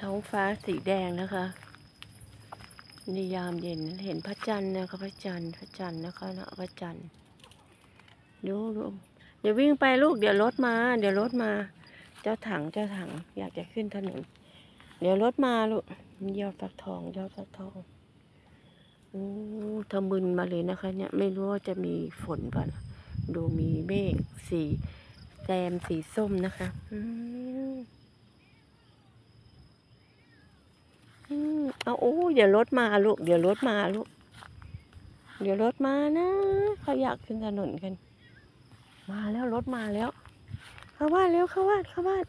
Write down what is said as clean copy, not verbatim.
ท้องฟ้าสีแดงนะคะในยามเย็นเห็นพระจันทร์นะคะพระจันทร์นะคะนะพระจันทร์ดูเดี๋ยววิ่งไปลูกเดี๋ยวรถมาเจ้าถังอยากจะขึ้นถนนเดี๋ยวรถมาลูกยอดฟักทองโอ้ทะมึนมาเลยนะคะเนี่ยไม่รู้ว่าจะมีฝนป่ะดูมีเมฆสีแซมสีส้มนะคะเอาโอ้เดี๋ยวรถมาลูกเดี๋ยวรถมานะเขาอยากขึ้นถนนกันมาแล้วรถมาแล้วเข้าบ้าน